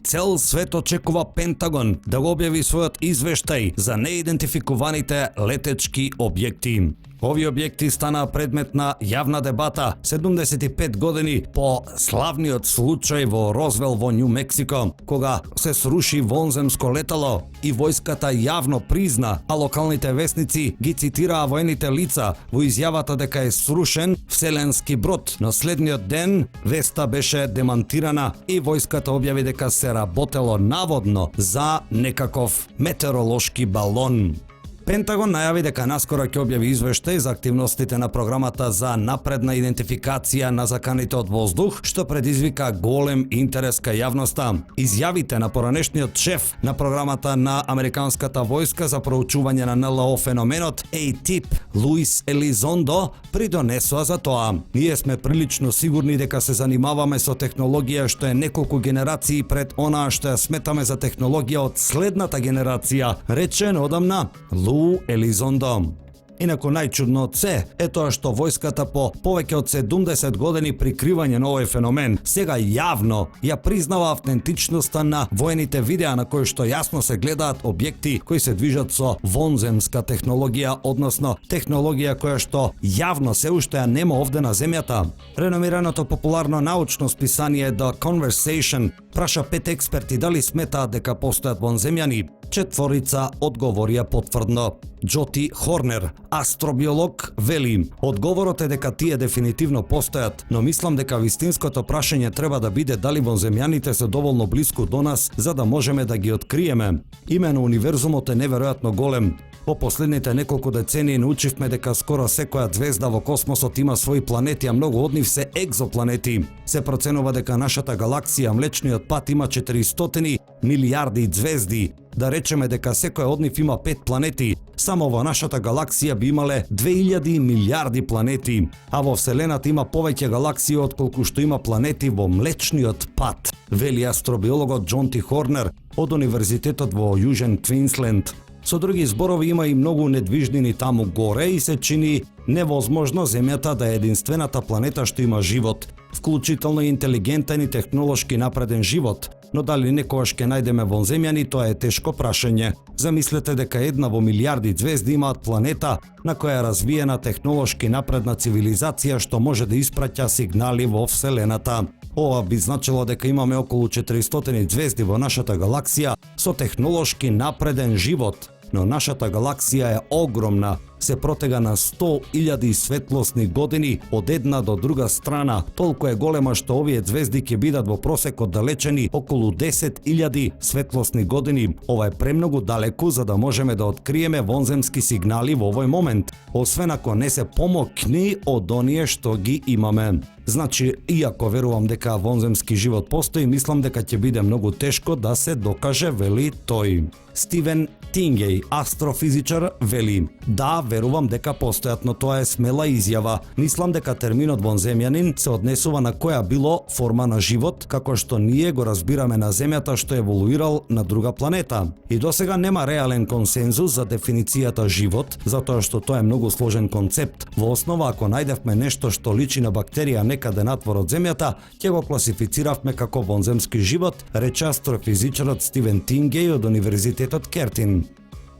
Цел свет очекува Пентагон да го објави својот извештај за неидентификуваните летечки објекти. Овие објекти стана предмет на јавна дебата 75 години по славниот случај во Розвел во Њу Мексико, кога се сруши вонземско летало и војската јавно призна, а локалните весници ги цитираа воените лица во изјавата дека е срушен вселенски брод. Но следниот ден веста беше демантирана и војската објави дека се работело наводно за некаков метеоролошки балон. Пентагон најави дека наскоро ќе објави извештај за активностите на програмата за напредна идентификација на заканите од воздух, што предизвика голем интерес кај јавноста. Изјавите на поранешниот шеф на програмата на американската војска за проучување на НЛО феноменот ATIP, Луис Елизондо, придонесоа за тоа. Ние сме прилично сигурни дека се занимаваме со технологија што е неколку генерации пред онаа што ја сметаме за технологија од следната генерација, рече одамна Лу Елизондо. Инаку најчудно од се е тоа што војската по повеќе од 70 години прикривање на овој феномен сега јавно ја признава автентичноста на воените видеа на кои што јасно се гледаат објекти кои се движат со вонземска технологија, односно технологија која што јавно се уште ја нема овде на земјата. Реномираното популарно научно списание The Conversation праша 5 експерти дали сметаат дека постојат вонземјани. Четворица одговорија потврдно. Джоти Хорнер, астробиолог, вели: одговорот е дека тие дефинитивно постојат, но мислам дека вистинското прашање треба да биде дали вонземјаните се доволно блиску до нас за да можеме да ги откриеме. Имено универзумот е неверојатно голем. Во последните неколку децении научивме дека скоро секоја звезда во космосот има своји планети, а многу од нив се екзопланети. Се проценува дека нашата галаксија, Млечниот пат, има 400 милиарди звезди. Да речеме дека секоја од нив има 5 планети. Само во нашата галаксија би имале 2000 милиарди планети, а во Вселената има повеќе галаксии отколку што има планети во Млечниот пат, вели астробиологот Џон Ти Хорнер од Универзитетот во Јужен Квинсленд. Со други зборови, има и многу недвижнини таму горе и се чини невозможно Земјата да е единствената планета што има живот, вклучително и интелигентен и технолошки напреден живот. Но дали некогаш ќе најдеме вонземјани, тоа е тешко прашање. Замислете дека една во милиарди звезди имаат планета на која е развиена технолошки напредна цивилизација што може да испраќа сигнали во Вселената. Ова би значило дека имаме околу 400 звезди во нашата галаксија со технолошки напреден живот. Но нашата галаксија е огромна, се протега на 100.000 светлосни години од една до друга страна. Толку е голема што овие звезди ќе бидат во просек оддалечени околу 10.000 светлосни години. Ова е премногу далеку за да можеме да откриеме вонземски сигнали во овој момент, освен ако не се помокни од оние што ги имаме. Значи, иако верувам дека вонземски живот постои, мислам дека ќе биде многу тешко да се докаже, вели тој. Стивен Тингеј, астрофизичар, вели: да, верувам дека постојат, но тоа е смела изјава. Мислам дека терминот вонземјанин се однесува на која било форма на живот, како што ние го разбираме на Земјата што еволуирал на друга планета. И досега нема реален консензус за дефиницијата живот, затоа што тоа е многу сложен концепт. Во основа, ако најдевме нешто што личи на бактерија некаде надвор од Земјата, ќе го класифициравме како вонземски живот, рече астрофизичарот Стивен Тингеј од Универзитетот Кертин.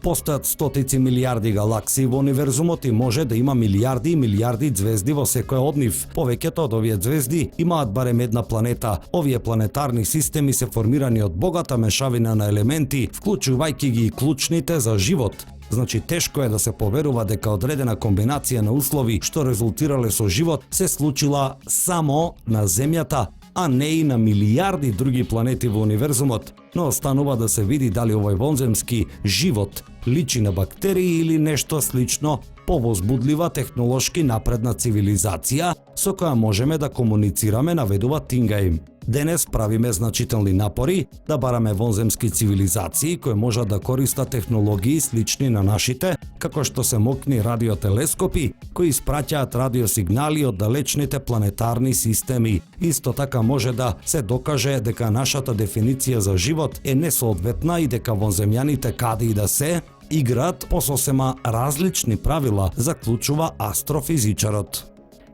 Постојат стотици милиарди галаксии во универзумот и може да има милиарди и милиарди звезди во секоја од нив. Повеќето од овие звезди имаат барем една планета. Овие планетарни системи се формирани од богата мешавина на елементи, вклучувајќи ги и клучните за живот. Значи, тешко е да се поверува дека одредена комбинација на услови што резултирале со живот се случила само на Земјата, а не и на милиарди други планети во универзумот. Но останува да се види дали овој вонземски живот личи на бактерии или нешто слично, повозбудлива технолошки напредна цивилизација со која можеме да комуницираме, наведува Тингеј. Денес правиме значителни напори да бараме вонземски цивилизации кои можат да користат технологии слични на нашите, како што се мокни радиотелескопи кои испраќаат радиосигнали од далечните планетарни системи. Исто така може да се докаже дека нашата дефиниција за живот е несоодветна и дека вонземјаните каде и да се играат по сосема различни правила, заклучува астрофизичарот.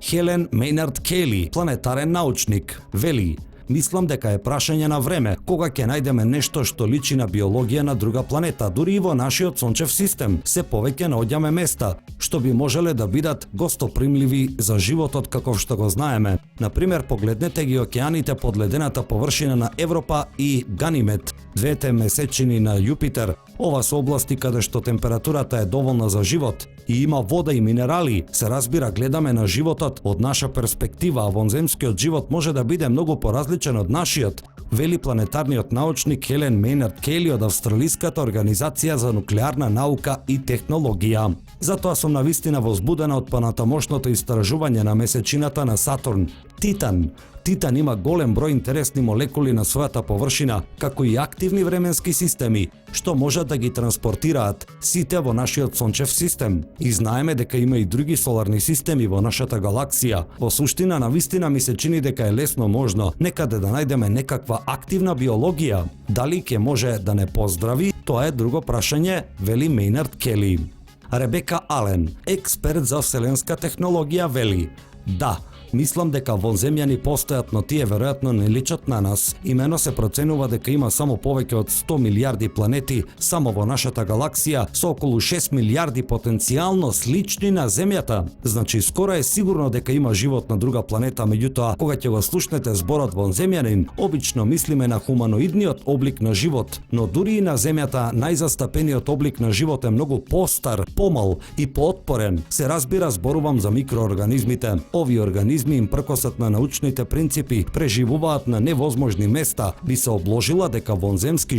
Хелен Мейнард Кели, планетарен научник, вели: Мислам дека е прашање на време кога ќе најдеме нешто што личи на биологија на друга планета, дури и во нашиот сончев систем. Се повеќе наоѓаме места што би можеле да бидат гостопримливи за животот каков што го знаеме. Например, погледнете ги океаните под ледената површина на Европа и Ганимед, двете месечини на Јупитер. Ова се области каде што температурата е доволна за живот и има вода и минерали. Се разбира, гледаме на животот од наша перспектива, а вонземскиот живот може да биде многу поразличен од нашиот, вели планетарниот научник Хелен Мейнард Кейли од Австралиската организација за нуклеарна наука и технологија. Затоа сум навистина возбудена од понатамошното истражување на месечината на Сатурн. Титан има голем број интересни молекули на својата површина, како и активни временски системи, што можат да ги транспортираат сите во нашиот сончев систем. И знаеме дека има и други соларни системи во нашата галаксија. Во суштина, навистина ми се чини дека е лесно можно некаде да најдеме некаква активна биологија. Дали ќе може да не поздрави, тоа е друго прашање, вели Мейнард Кели. Ребека Ален, експерт за вселенска технологија, вели: да, мислам дека вонземјани постојат, но тие веројатно не личат на нас. Имено се проценува дека има само повеќе од 100 милиарди планети само во нашата галаксија, со околу 6 милиарди потенцијално слични на Земјата. Значи, скоро е сигурно дека има живот на друга планета, меѓутоа, кога ќе го слушнете зборот вонземјанин, обично мислиме на хуманоидниот облик на живот, но дури и на Земјата најзастапениот облик на живот е многу постар, помал и поотпорен. Се разбира, зборувам за микроорганизмите. Овие организми им пркосот на научните принципи преживуваат на невозможни места. Би се обложила дека вонземски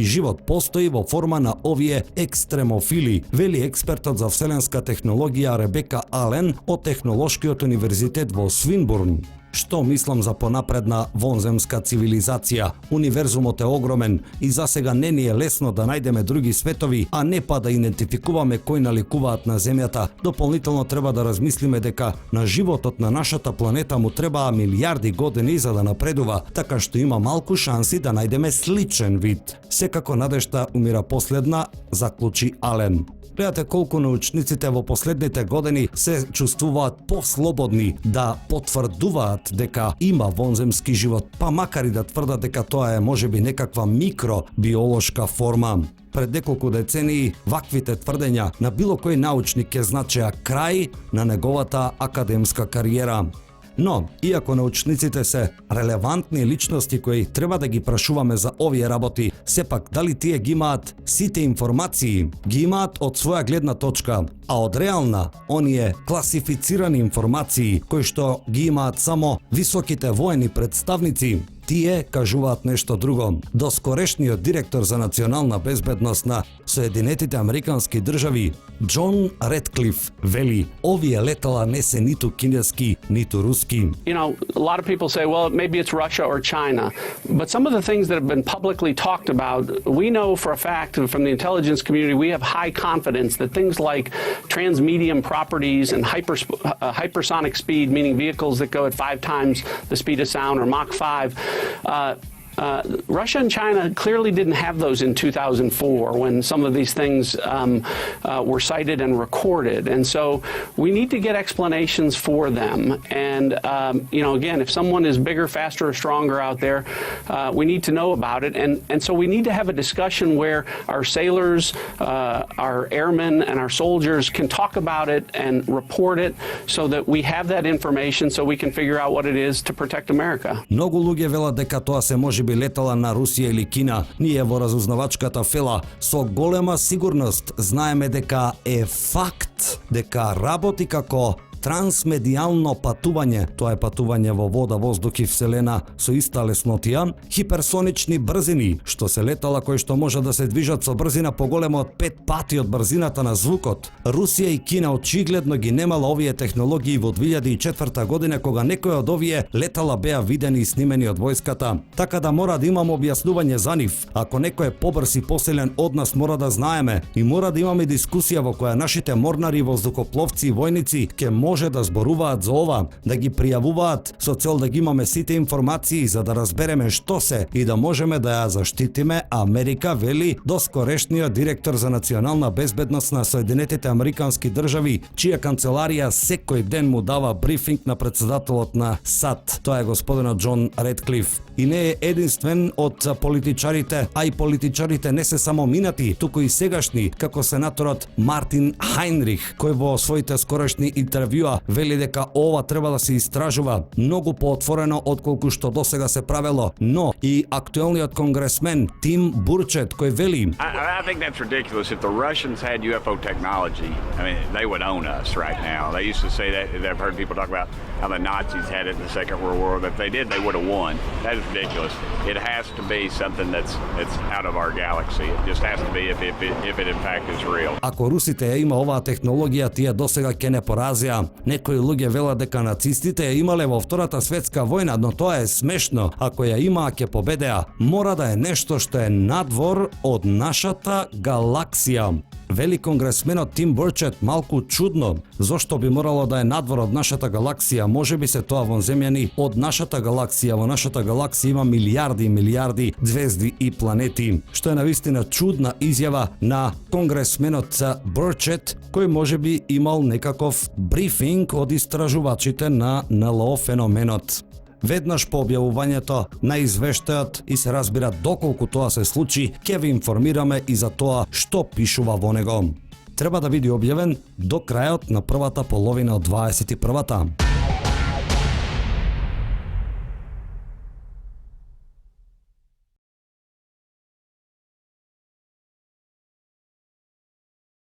живот постои во форма на овие екстремофили, вели експертот за вселенска технологија Ребека Ален од Технолошкиот универзитет во Свинбурн. Што мислам за понапредна вонземска цивилизација? Универзумот е огромен и засега не ни е лесно да најдеме други светови, а не па да идентификуваме кои наликуваат на Земјата. Дополнително треба да размислиме дека на животот на нашата планета му требаа милиарди години за да напредува, така што има малку шанси да најдеме сличен вид. Секако надежта умира последна, заклучи Ален. Гледате колку научниците во последните години се чувствуваат послободни да потврдуваат дека има вонземски живот, па макар и да тврдат дека тоа е можеби некаква микробиолошка форма. Пред неколку децении ваквите тврдења на било кој научник ќе значеа крај на неговата академска кариера. Но, иако научниците се релевантни личности кои треба да ги прашуваме за овие работи, сепак дали тие ги имаат сите информации, ги имаат од своја гледна точка, а од реална, оние класифицирани информации кои што ги имаат само високите воени представници, тие кажуваат нешто друго. Доскорешниот директор за национална безбедност на Соединетите Американски држави, Џон Редклиф, вели: овие летала не се ниту кинески, ниту руски. You know, a lot of people say, well, maybe it's Russia or China. But some of the things that have been publicly talked about, we know for a fact from the intelligence community, we have high confidence that things like transmedium properties and hypersonic speed, meaning vehicles that go at 5 times the speed of sound, or Mach 5, Russia and China clearly didn't have those in 2004 when some of these things were cited and recorded. And so we need to get explanations for them. And, you know, again, if someone is bigger, faster, or stronger out there, we need to know about it. And so we need to have a discussion where our sailors, our airmen, and our soldiers can talk about it and report it so that we have that information so we can figure out what it is to protect America. Многу луѓе велат дека тоа се може би летала на Русија или Кина. Ние во разузнавачката фела со голема сигурност знаеме дека е факт дека работи како трансмедијално патување, тоа е патување во вода, воздух и вселена со иста леснотија, хиперсонични брзини, што се летала кои што може да се движат со брзина поголема од 5 пати од брзината на звукот. Русија и Кина очигледно ги немала овие технологии во 2004 година кога некои од овие летала беа видени и снимени од војската. Така да мора да имаме објаснување за нив. Ако некој е побрз и посилен од нас, мора да знаеме и мора да имаме дискусија во која нашите морнари, воздухопловци и војници ќе може да зборуваат за ова, да ги пријавуваат со цел да ги имаме сите информации за да разбереме што се и да можеме да ја заштитиме Америка, вели доскорешниот директор за национална безбедност на Соединетите Американски држави, чија канцеларија секој ден му дава брифинг на председателот на САД. Тоа е господинот Џон Редклиф. И не е единствен од политичарите, а и политичарите не се само минати, туку и сегашни, како сенаторот Мартин Хајнрих, кој во своите скорешни интервјуа вели дека ова треба да се истражува многу поотворено отколку што досега се правело, но и актуелниот конгресмен Тим Бурчет кој вели I think that's ridiculous. If the Russians had UFO technology, I mean, they would own us right now. They used to say that. I've heard people talk about how the Nazis had it in the Second World War. But if they did, they would have won. That is ridiculous. It has to be something that's out of our galaxy. It just has to be if it in fact is real. Ако русите ја има оваа технологија, тие досега ќе не поразија. Некои луѓе велат дека нацистите ја имале во Втората светска војна, но тоа е смешно. Ако ја имаа, ќе победеа. Мора да е нешто што е надвор од нашата галаксија. Вели конгресменот Тим Бурчет малку чудно. Зошто би морало да е надвор од нашата галаксија? Може би се тоа вонземјани од нашата галаксија. Во нашата галаксија има милиарди и милиарди звезди и планети. Што е навистина чудна изјава на конгресменот Бурчет, кој може би имал некаков брифинг од истражувачите на НЛО феноменот. Веднаш по објавувањето на извештајот и се разбира доколку тоа се случи, ќе ви информираме и за тоа што пишува во него. Треба да биде објавен до крајот на првата половина од 21-та.